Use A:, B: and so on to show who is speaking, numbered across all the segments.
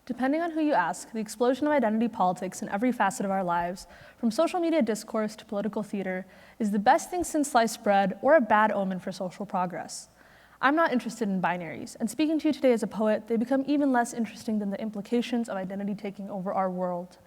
A: Depending on who you ask, the explosion of identity politics in every facet of our lives, from social media discourse to political theater, is the best thing since sliced bread or a bad omen for social progress. I'm not interested in binaries, and speaking to you today as a poet, they become even less interesting than the implications of identity taking over our world.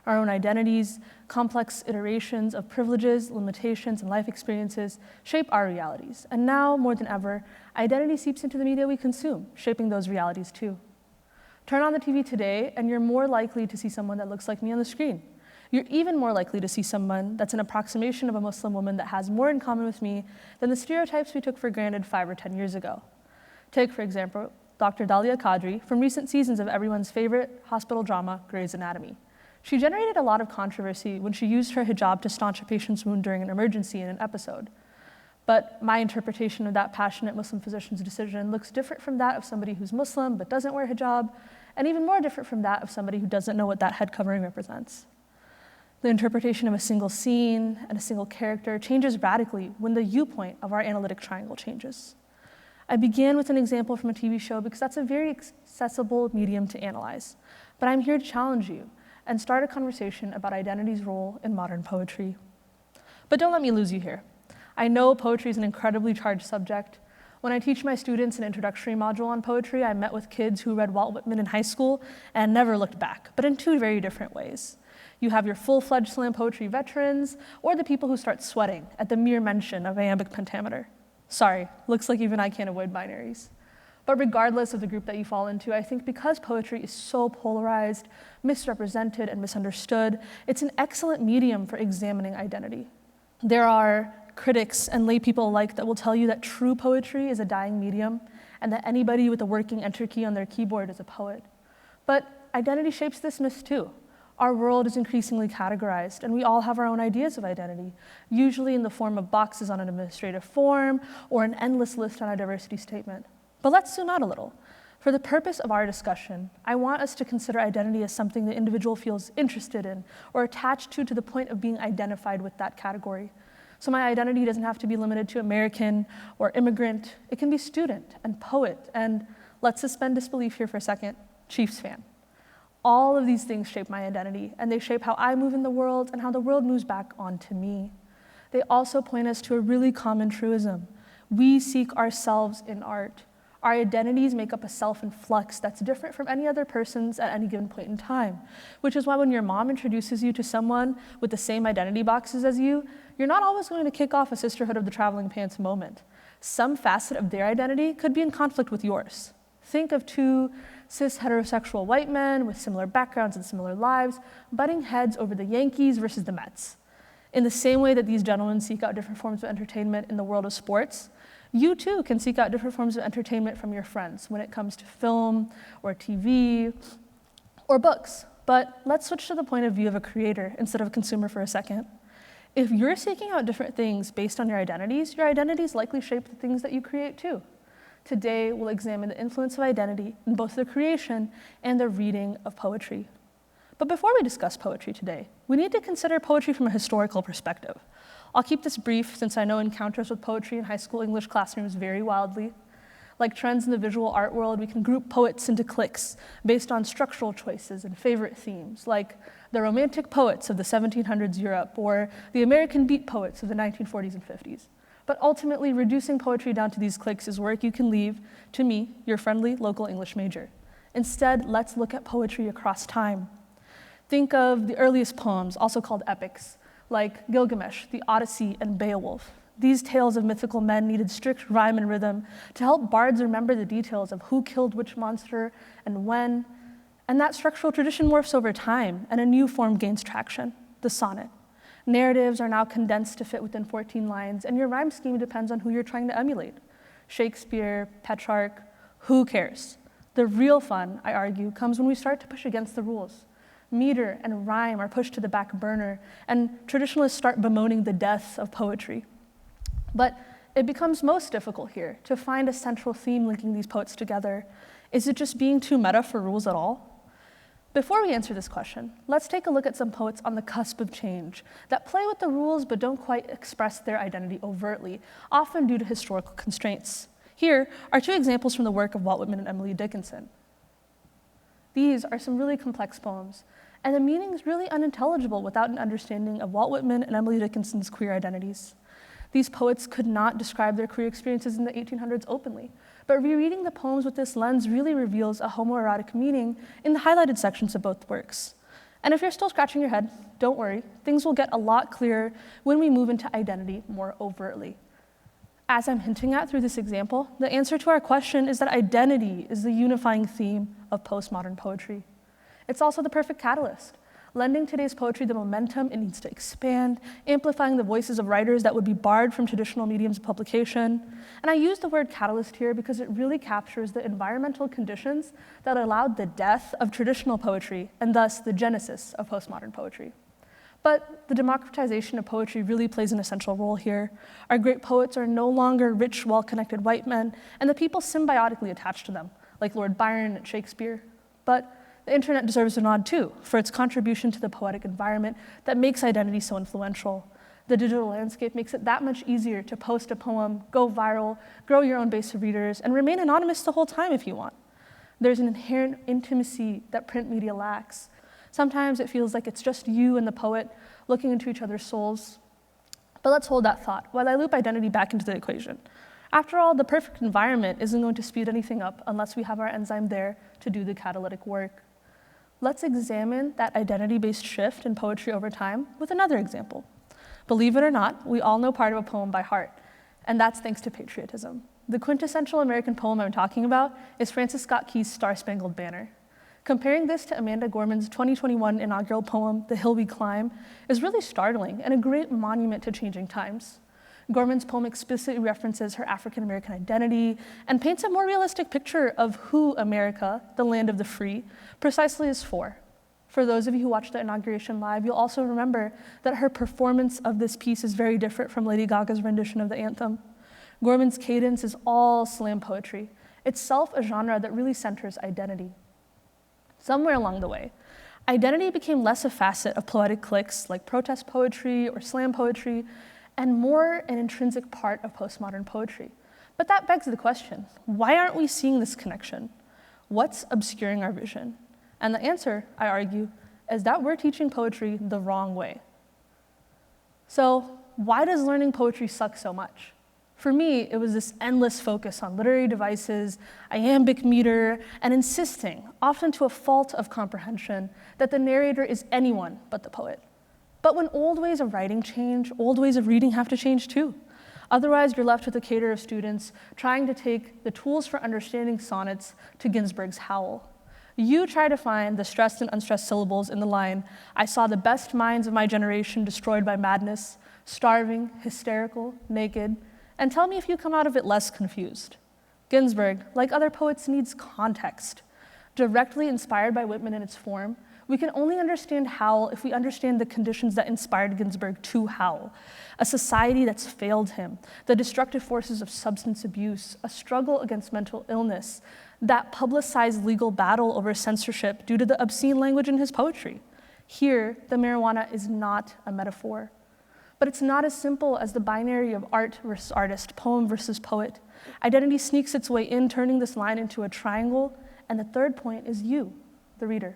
A: Our own identities, complex iterations of privileges, limitations, and life experiences shape our realities. And now, more than ever, identity seeps into the media we consume, shaping those realities too. Turn on the TV today, and you're more likely to see someone that looks like me on the screen. You're even more likely to see someone that's an approximation of a Muslim woman that has more in common with me than the stereotypes we took for granted 5 or 10 years ago. Take, for example, Dr. Dalia Qadri from recent seasons of everyone's favorite hospital drama, Grey's Anatomy. She generated a lot of controversy when she used her hijab to staunch a patient's wound during an emergency in an episode. But my interpretation of that passionate Muslim physician's decision looks different from that of somebody who's Muslim but doesn't wear hijab, and even more different from that of somebody who doesn't know what that head covering represents. The interpretation of a single scene and a single character changes radically when the viewpoint of our analytic triangle changes. I began with an example from a TV show because that's a very accessible medium to analyze, but I'm here to challenge you and start a conversation about identity's role in modern poetry. But don't let me lose you here. I know poetry is an incredibly charged subject. When I teach my students an introductory module on poetry, I met with kids who read Walt Whitman in high school and never looked back, but in 2 very different ways. You have your full-fledged slam poetry veterans, or the people who start sweating at the mere mention of iambic pentameter. Sorry, looks like even I can't avoid binaries. But regardless of the group that you fall into, I think because poetry is so polarized, misrepresented, and misunderstood, it's an excellent medium for examining identity. There are critics and lay people alike that will tell you that true poetry is a dying medium and that anybody with a working enter key on their keyboard is a poet. But identity shapes this myth too. Our world is increasingly categorized, and we all have our own ideas of identity, usually in the form of boxes on an administrative form or an endless list on a diversity statement. But let's zoom out a little. For the purpose of our discussion, I want us to consider identity as something the individual feels interested in or attached to the point of being identified with that category. So my identity doesn't have to be limited to American or immigrant. It can be student and poet, and let's suspend disbelief here for a second, Chiefs fan. All of these things shape my identity, and they shape how I move in the world and how the world moves back onto me. They also point us to a really common truism. We seek ourselves in art. Our identities make up a self in flux that's different from any other person's at any given point in time, which is why when your mom introduces you to someone with the same identity boxes as you, you're not always going to kick off a sisterhood of the traveling pants moment. Some facet of their identity could be in conflict with yours. Think of 2 cis heterosexual white men with similar backgrounds and similar lives butting heads over the Yankees versus the Mets. In the same way that these gentlemen seek out different forms of entertainment in the world of sports, you too can seek out different forms of entertainment from your friends when it comes to film or TV or books. But let's switch to the point of view of a creator instead of a consumer for a second. If you're seeking out different things based on your identities likely shape the things that you create too. Today, we'll examine the influence of identity in both the creation and the reading of poetry. But before we discuss poetry today, we need to consider poetry from a historical perspective. I'll keep this brief since I know encounters with poetry in high school English classrooms vary wildly. Like trends in the visual art world, we can group poets into cliques based on structural choices and favorite themes, like the Romantic poets of the 1700s Europe or the American beat poets of the 1940s and 50s. But ultimately, reducing poetry down to these cliques is work you can leave to me, your friendly local English major. Instead, let's look at poetry across time. Think of the earliest poems, also called epics, like Gilgamesh, the Odyssey, and Beowulf. These tales of mythical men needed strict rhyme and rhythm to help bards remember the details of who killed which monster and when. And that structural tradition morphs over time, and a new form gains traction, the sonnet. Narratives are now condensed to fit within 14 lines, and your rhyme scheme depends on who you're trying to emulate. Shakespeare, Petrarch, who cares? The real fun, I argue, comes when we start to push against the rules. Meter and rhyme are pushed to the back burner, and traditionalists start bemoaning the death of poetry. But it becomes most difficult here to find a central theme linking these poets together. Is it just being too meta for rules at all? Before we answer this question, let's take a look at some poets on the cusp of change that play with the rules but don't quite express their identity overtly, often due to historical constraints. Here are 2 examples from the work of Walt Whitman and Emily Dickinson. These are some really complex poems, and the meaning is really unintelligible without an understanding of Walt Whitman and Emily Dickinson's queer identities. These poets could not describe their queer experiences in the 1800s openly, but rereading the poems with this lens really reveals a homoerotic meaning in the highlighted sections of both works. And if you're still scratching your head, don't worry, things will get a lot clearer when we move into identity more overtly. As I'm hinting at through this example, the answer to our question is that identity is the unifying theme of postmodern poetry. It's also the perfect catalyst, lending today's poetry the momentum it needs to expand, amplifying the voices of writers that would be barred from traditional mediums of publication. And I use the word catalyst here because it really captures the environmental conditions that allowed the death of traditional poetry and thus the genesis of postmodern poetry. But the democratization of poetry really plays an essential role here. Our great poets are no longer rich, well-connected white men, and the people symbiotically attached to them, like Lord Byron and Shakespeare. But the internet deserves a nod too, for its contribution to the poetic environment that makes identity so influential. The digital landscape makes it that much easier to post a poem, go viral, grow your own base of readers, and remain anonymous the whole time if you want. There's an inherent intimacy that print media lacks. Sometimes it feels like it's just you and the poet looking into each other's souls. But let's hold that thought while I loop identity back into the equation. After all, the perfect environment isn't going to speed anything up unless we have our enzyme there to do the catalytic work. Let's examine that identity-based shift in poetry over time with another example. Believe it or not, we all know part of a poem by heart, and that's thanks to patriotism. The quintessential American poem I'm talking about is Francis Scott Key's Star-Spangled Banner. Comparing this to Amanda Gorman's 2021 inaugural poem, The Hill We Climb, is really startling and a great monument to changing times. Gorman's poem explicitly references her African-American identity and paints a more realistic picture of who America, the land of the free, precisely is for. For those of you who watched the inauguration live, you'll also remember that her performance of this piece is very different from Lady Gaga's rendition of the anthem. Gorman's cadence is all slam poetry, itself a genre that really centers identity. Somewhere along the way, identity became less a facet of poetic cliques like protest poetry or slam poetry, and more an intrinsic part of postmodern poetry. But that begs the question, why aren't we seeing this connection? What's obscuring our vision? And the answer, I argue, is that we're teaching poetry the wrong way. So why does learning poetry suck so much? For me, it was this endless focus on literary devices, iambic meter, and insisting, often to a fault of comprehension, that the narrator is anyone but the poet. But when old ways of writing change, old ways of reading have to change too. Otherwise, you're left with a cadre of students trying to take the tools for understanding sonnets to Ginsberg's Howl. You try to find the stressed and unstressed syllables in the line, I saw the best minds of my generation destroyed by madness, starving, hysterical, naked, and tell me if you come out of it less confused. Ginsberg, like other poets, needs context. Directly inspired by Whitman in its form, we can only understand Howl if we understand the conditions that inspired Ginsberg to howl. A society that's failed him, the destructive forces of substance abuse, a struggle against mental illness, that publicized legal battle over censorship due to the obscene language in his poetry. Here, the marijuana is not a metaphor. But it's not as simple as the binary of art versus artist, poem versus poet. Identity sneaks its way in, turning this line into a triangle, and the third point is you, the reader.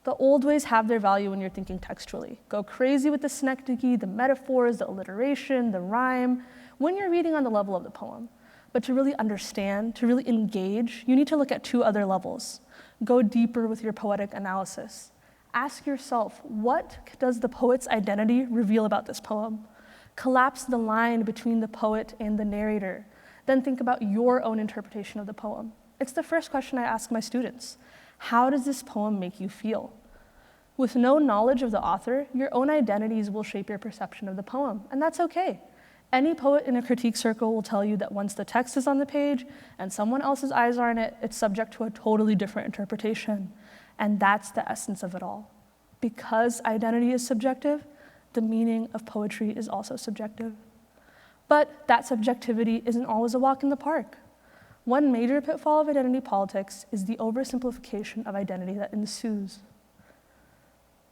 A: The old ways have their value when you're thinking textually. Go crazy with the synecdoche, the metaphors, the alliteration, the rhyme, when you're reading on the level of the poem. But to really understand, to really engage, you need to look at two other levels. Go deeper with your poetic analysis. Ask yourself, what does the poet's identity reveal about this poem? Collapse the line between the poet and the narrator. Then think about your own interpretation of the poem. It's the first question I ask my students. How does this poem make you feel? With no knowledge of the author, your own identities will shape your perception of the poem, and that's okay. Any poet in a critique circle will tell you that once the text is on the page and someone else's eyes are on it, it's subject to a totally different interpretation. And that's the essence of it all. Because identity is subjective, the meaning of poetry is also subjective. But that subjectivity isn't always a walk in the park. One major pitfall of identity politics is the oversimplification of identity that ensues.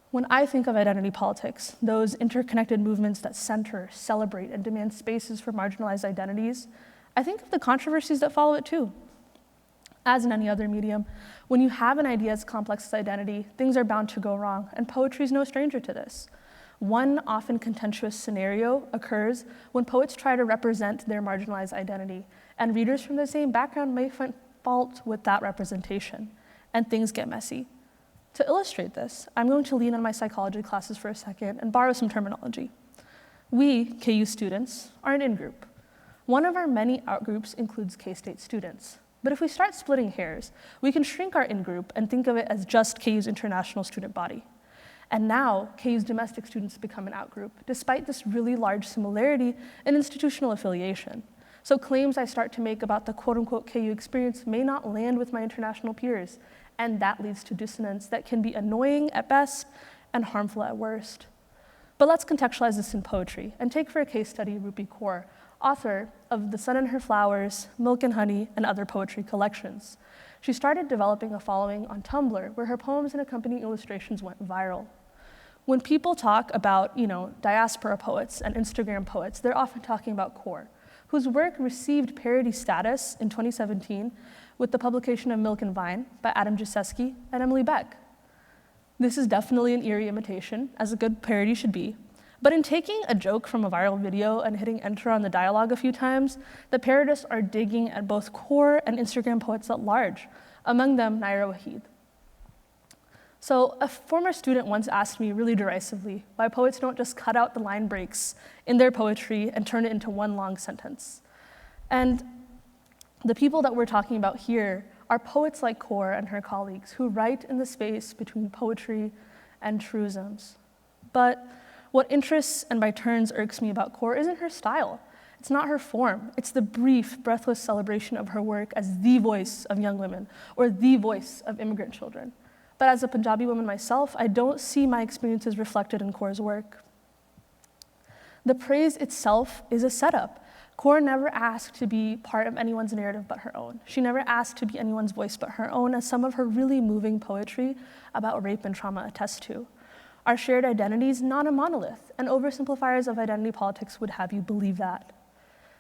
A: When I think of identity politics, those interconnected movements that center, celebrate, and demand spaces for marginalized identities, I think of the controversies that follow it too. As in any other medium, when you have an idea as complex as identity, things are bound to go wrong, and poetry is no stranger to this. One often contentious scenario occurs when poets try to represent their marginalized identity, and readers from the same background may find fault with that representation, and things get messy. To illustrate this, I'm going to lean on my psychology classes for a second and borrow some terminology. We, KU students, are an in-group. One of our many out-groups includes K-State students. But if we start splitting hairs, we can shrink our in-group and think of it as just KU's international student body. And now, KU's domestic students become an out-group, despite this really large similarity in institutional affiliation. So claims I start to make about the quote-unquote KU experience may not land with my international peers, and that leads to dissonance that can be annoying at best and harmful at worst. But let's contextualize this in poetry, and take for a case study Rupi Kaur, author of The Sun and Her Flowers, Milk and Honey, and other poetry collections. She started developing a following on Tumblr, where her poems and accompanying illustrations went viral. When people talk about, diaspora poets and Instagram poets, they're often talking about Kaur, whose work received parody status in 2017 with the publication of Milk and Vine by Adam Jaseski and Emily Beck. This is definitely an eerie imitation, as a good parody should be. But in taking a joke from a viral video and hitting enter on the dialogue a few times, the parodists are digging at both Kaur and Instagram poets at large, among them Naira Waheed. So a former student once asked me really derisively why poets don't just cut out the line breaks in their poetry and turn it into one long sentence. And the people that we're talking about here are poets like Kaur and her colleagues who write in the space between poetry and truisms. But what interests and by turns irks me about Kaur isn't her style. It's not her form. It's the brief, breathless celebration of her work as the voice of young women or the voice of immigrant children. But as a Punjabi woman myself, I don't see my experiences reflected in Kaur's work. The praise itself is a setup. Kaur never asked to be part of anyone's narrative but her own. She never asked to be anyone's voice but her own, as some of her really moving poetry about rape and trauma attest to. Our shared identity is not a monolith, and oversimplifiers of identity politics would have you believe that.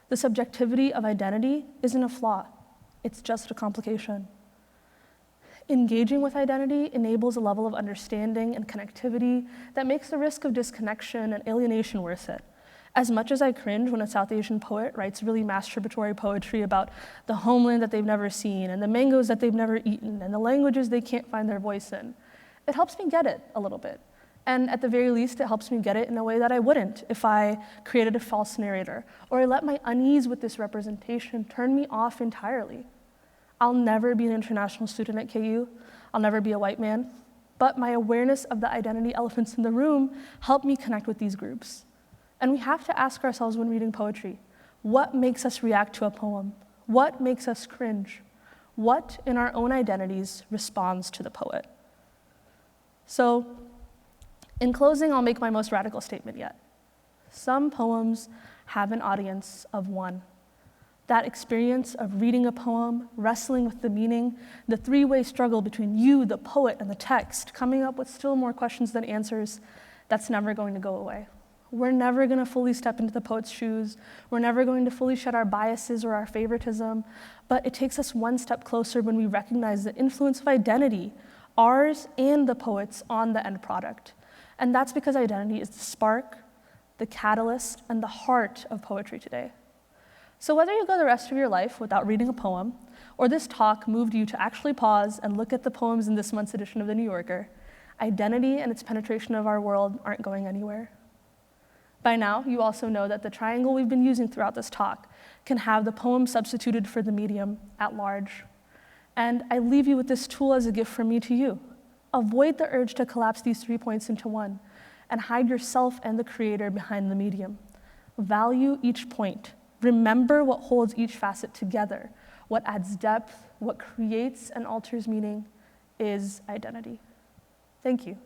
A: The subjectivity of identity isn't a flaw, it's just a complication. Engaging with identity enables a level of understanding and connectivity that makes the risk of disconnection and alienation worth it. As much as I cringe when a South Asian poet writes really masturbatory poetry about the homeland that they've never seen and the mangoes that they've never eaten and the languages they can't find their voice in, it helps me get it a little bit. And at the very least, it helps me get it in a way that I wouldn't if I created a false narrator or I let my unease with this representation turn me off entirely. I'll never be an international student at KU. I'll never be a white man. But my awareness of the identity elephants in the room helped me connect with these groups. And we have to ask ourselves when reading poetry, what makes us react to a poem? What makes us cringe? What in our own identities responds to the poet? So, in closing, I'll make my most radical statement yet. Some poems have an audience of one. That experience of reading a poem, wrestling with the meaning, the three-way struggle between you, the poet, and the text, coming up with still more questions than answers, that's never going to go away. We're never going to fully step into the poet's shoes. We're never going to fully shed our biases or our favoritism, but it takes us one step closer when we recognize the influence of identity, ours and the poet's, on the end product. And that's because identity is the spark, the catalyst, and the heart of poetry today. So whether you go the rest of your life without reading a poem, or this talk moved you to actually pause and look at the poems in this month's edition of The New Yorker, identity and its penetration of our world aren't going anywhere. By now, you also know that the triangle we've been using throughout this talk can have the poem substituted for the medium at large. And I leave you with this tool as a gift from me to you. Avoid the urge to collapse these 3 points into one, and hide yourself and the creator behind the medium. Value each point. Remember what holds each facet together. What adds depth, what creates and alters meaning is identity. Thank you.